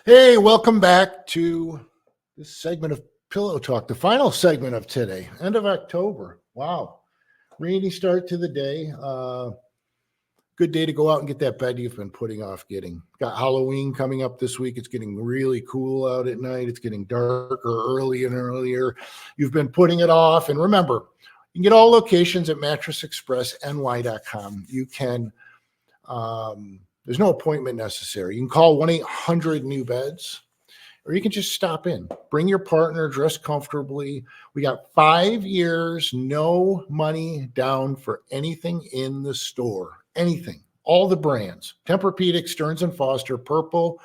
Hey, welcome back to this segment of Pillow Talk, the final segment of today, end of October. Wow. Rainy start to the day. Good day to go out and get that bed you've been putting off getting. Got Halloween coming up this week. It's getting really cool out at night. It's getting darker early and earlier. You've been putting it off. And remember, you can get all locations at mattressexpressny.com. You can there's no appointment necessary. You can call 1-800-NEW-BEDS, or you can just stop in. Bring your partner, dress comfortably. We got 5 years, no money down for anything in the store. Anything. All the brands. Tempur-Pedic, Stearns & Foster, Purple,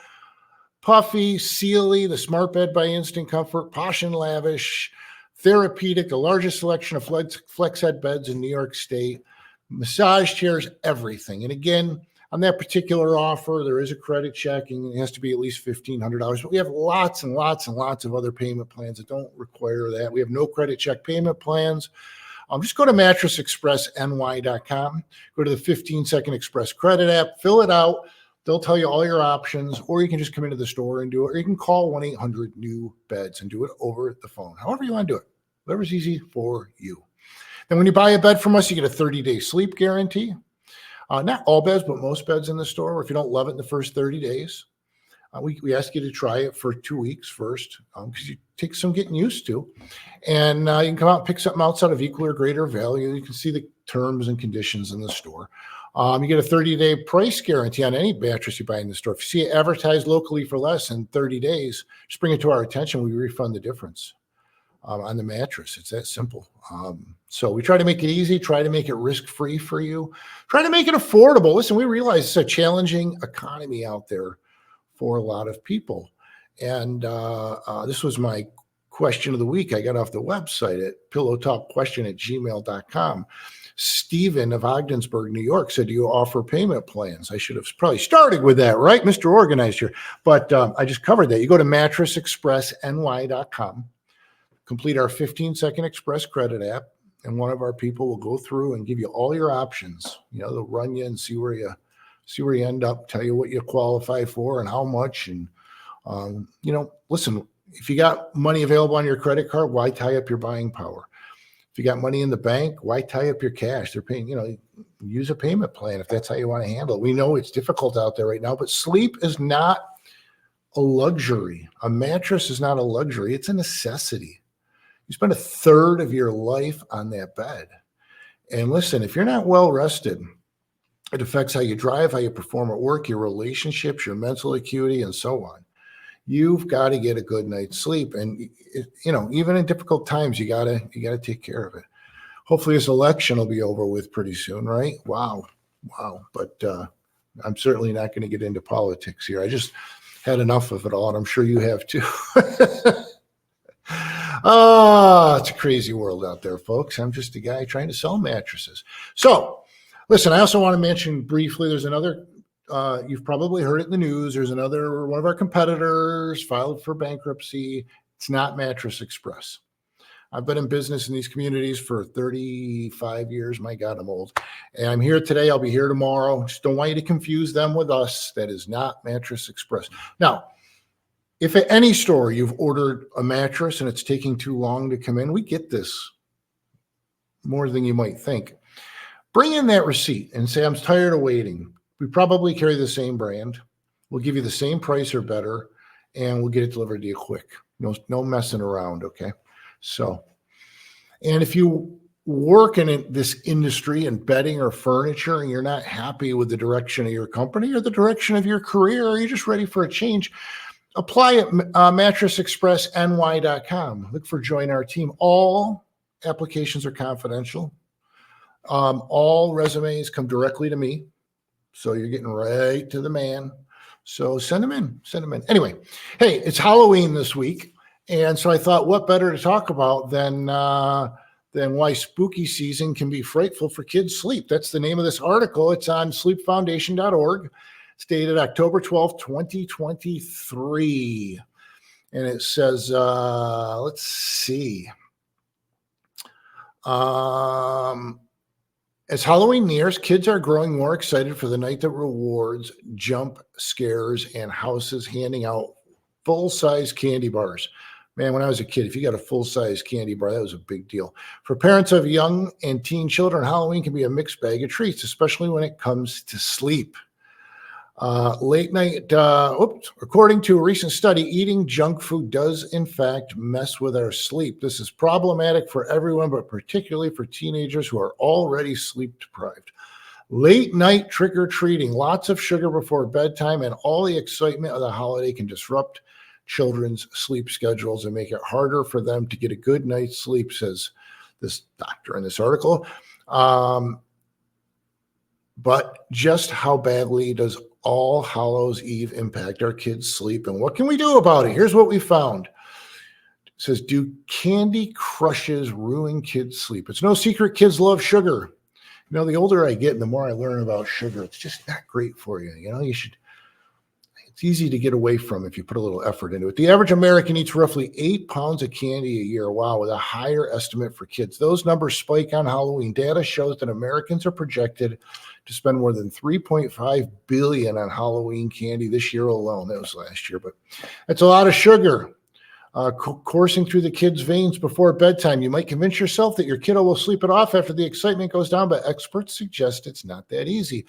Puffy, Sealy, the Smart Bed by Instant Comfort, Posh & Lavish, Therapeutic, the largest selection of flex head beds in New York State, massage chairs, everything. And again, on that particular offer, there is a credit check, and it has to be at least $1,500. But we have lots and lots and lots of other payment plans that don't require that. We have no credit check payment plans. Just go to mattressexpressny.com. Go to the 15-second Express Credit app. Fill it out. They'll tell you all your options, or you can just come into the store and do it, or you can call 1-800-NEW-BEDS and do it over the phone. However you want to do it. Whatever's easy for you. Then when you buy a bed from us, you get a 30-day sleep guarantee. Not all beds, but most beds in the store. If you don't love it in the first 30 days, we ask you to try it for 2 weeks first, because you take some getting used to. And you can come out and pick something outside of equal or greater value. You can see the terms and conditions in the store. You get a 30-day price guarantee on any mattress you buy in the store. If you see it advertised locally for less than 30 days, just bring it to our attention. We refund the difference on the mattress. It's that simple. So we try to make it easy, try to make it risk-free for you, try to make it affordable. Listen, we realize it's a challenging economy out there for a lot of people. And this was my question of the week. I got off the website at pillowtalkquestion@gmail.com. Stephen of Ogdensburg, New York said, do you offer payment plans? I should have probably started with that, right? Mr. Organized here. But I just covered that. You go to mattressexpressny.com. Complete our 15-second Express Credit app, and one of our people will go through and give you all your options. They'll run you and see where you end up, tell you what you qualify for and how much. And listen, if you got money available on your credit card, why tie up your buying power? If you got money in the bank, why tie up your cash? They're paying. Use a payment plan if that's how you want to handle it. We know it's difficult out there right now, but sleep is not a luxury. A mattress is not a luxury; it's a necessity. You spend a third of your life on that bed. And listen, if you're not well rested, it affects how you drive, how you perform at work, your relationships, your mental acuity, and so on. You've got to get a good night's sleep. And, even in difficult times, you got to take care of it. Hopefully this election will be over with pretty soon, right? Wow. But I'm certainly not going to get into politics here. I just had enough of it all, and I'm sure you have too. It's a crazy world out there, folks. I'm just a guy trying to sell mattresses. So, listen, I also want to mention briefly, there's another, you've probably heard it in the news. There's another, one of our competitors filed for bankruptcy. It's not Mattress Express. I've been in business in these communities for 35 years. My God, I'm old. And I'm here today. I'll be here tomorrow. Just don't want you to confuse them with us. That is not Mattress Express. Now, if at any store you've ordered a mattress and it's taking too long to come in, we get this more than you might think. Bring in that receipt and say, I'm tired of waiting. We probably carry the same brand. We'll give you the same price or better, and we'll get it delivered to you quick. No messing around, okay? So, and if you work in this industry in bedding or furniture and you're not happy with the direction of your company or the direction of your career, or you're just ready for a change, apply at mattressexpressny.com. Look for Join Our Team. All applications are confidential. All resumes come directly to me. So you're getting right to the man. So send them in. Anyway, hey, it's Halloween this week. And so I thought, what better to talk about than why spooky season can be frightful for kids' sleep. That's the name of this article. It's on sleepfoundation.org. It's dated October 12th, 2023. And it says, let's see. As Halloween nears, kids are growing more excited for the night that rewards jump scares and houses handing out full-size candy bars. Man, when I was a kid, if you got a full-size candy bar, that was a big deal. For parents of young and teen children, Halloween can be a mixed bag of treats, especially when it comes to sleep. Late night, according to a recent study, eating junk food does in fact mess with our sleep. This is problematic for everyone, but particularly for teenagers who are already sleep deprived. Late night trick-or-treating, lots of sugar before bedtime, and all the excitement of the holiday can disrupt children's sleep schedules and make it harder for them to get a good night's sleep, says this doctor in this article. But just how badly does All Hallows Eve impact our kids' sleep, and what can we do about it? Here's what we found. It says, do candy crushes ruin kids' sleep? It's no secret kids love sugar. You know, the older I get and the more I learn about sugar, it's just not great for you. You know, it's easy to get away from if you put a little effort into it. The average American eats roughly 8 pounds of candy a year. Wow, with a higher estimate for kids. Those numbers spike on Halloween. Data shows that Americans are projected to spend more than $3.5 billion on Halloween candy this year alone. That was last year, but that's a lot of sugar coursing through the kids' veins before bedtime. You might convince yourself that your kiddo will sleep it off after the excitement goes down, but experts suggest it's not that easy.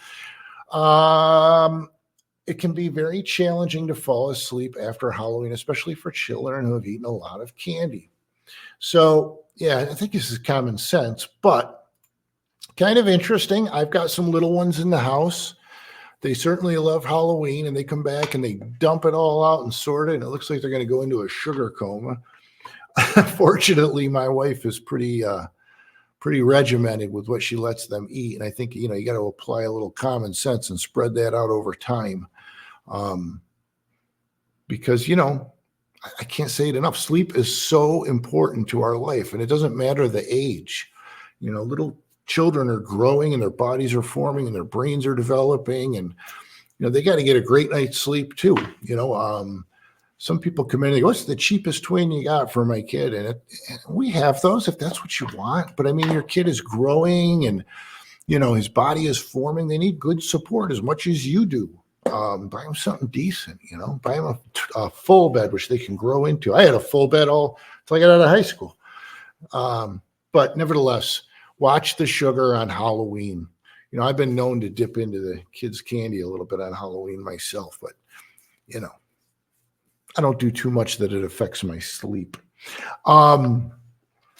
It can be very challenging to fall asleep after Halloween, especially for children who have eaten a lot of candy. So, yeah, I think this is common sense, but kind of interesting. I've got some little ones in the house. They certainly love Halloween, and they come back and they dump it all out and sort it, and it looks like they're going to go into a sugar coma. Fortunately, my wife is pretty regimented with what she lets them eat, and I think, you got to apply a little common sense and spread that out over time, because I can't say it enough. Sleep is so important to our life, and it doesn't matter the age. Little children are growing and their bodies are forming and their brains are developing, and they got to get a great night's sleep too. Some people come in and go, what's the cheapest twin you got for my kid? And we have those if that's what you want. But I mean, your kid is growing and his body is forming. They need good support as much as you do. Buy them something decent, buy them a full bed, which they can grow into. I had a full bed all until I got out of high school. But nevertheless, watch the sugar on Halloween. I've been known to dip into the kids' candy a little bit on Halloween myself, but, I don't do too much that it affects my sleep. And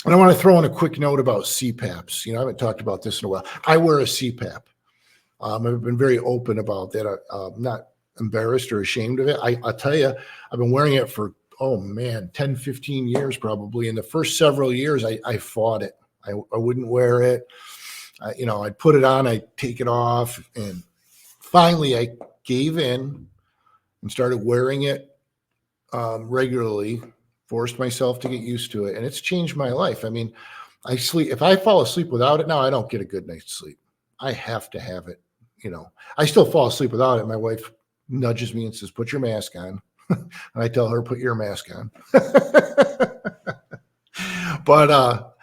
I want to throw in a quick note about CPAPs. I haven't talked about this in a while. I wear a CPAP. I've been very open about that. I'm not embarrassed or ashamed of it. I'll tell you, I've been wearing it for, 10, 15 years probably. In the first several years, I fought it. I wouldn't wear it. I'd put it on, I'd take it off. And finally, I gave in and started wearing it regularly, forced myself to get used to it. And it's changed my life. I mean, if I fall asleep without it now, I don't get a good night's sleep. I have to have it. I still fall asleep without it. My wife nudges me and says, put your mask on. And I tell her, put your mask on. But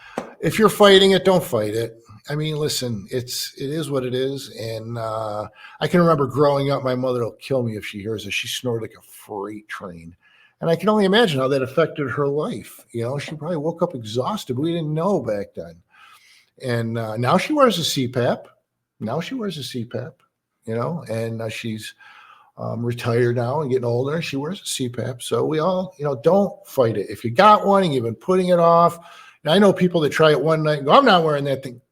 if you're fighting it, don't fight it. I mean, listen, it is what it is. And I can remember growing up, my mother will kill me if she hears it. She snored like a freight train. And I can only imagine how that affected her life. She probably woke up exhausted. We didn't know back then. And now she wears a CPAP. And she's retired now and getting older. She wears a CPAP. So we all, don't fight it. If you got one and you've been putting it off, and I know people that try it one night and go, I'm not wearing that thing.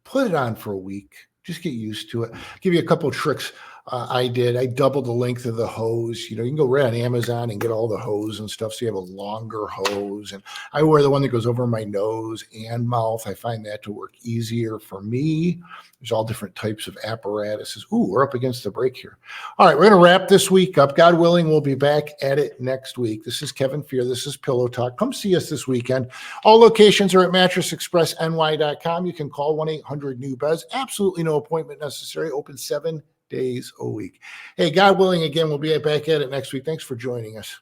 Put it on for a week. Just get used to it. Give you a couple of tricks. I doubled the length of the hose. You can go right on Amazon and get all the hose and stuff. So you have a longer hose. And I wear the one that goes over my nose and mouth. I find that to work easier for me. There's all different types of apparatuses. Ooh, we're up against the break here. All right, we're going to wrap this week up. God willing, we'll be back at it next week. This is Kevin Fear. This is Pillow Talk. Come see us this weekend. All locations are at mattressexpressny.com. You can call 1-800-NEW-BEDS. Absolutely no appointment necessary. Open 7 days a week. Hey, God willing, again, we'll be back at it next week. Thanks for joining us.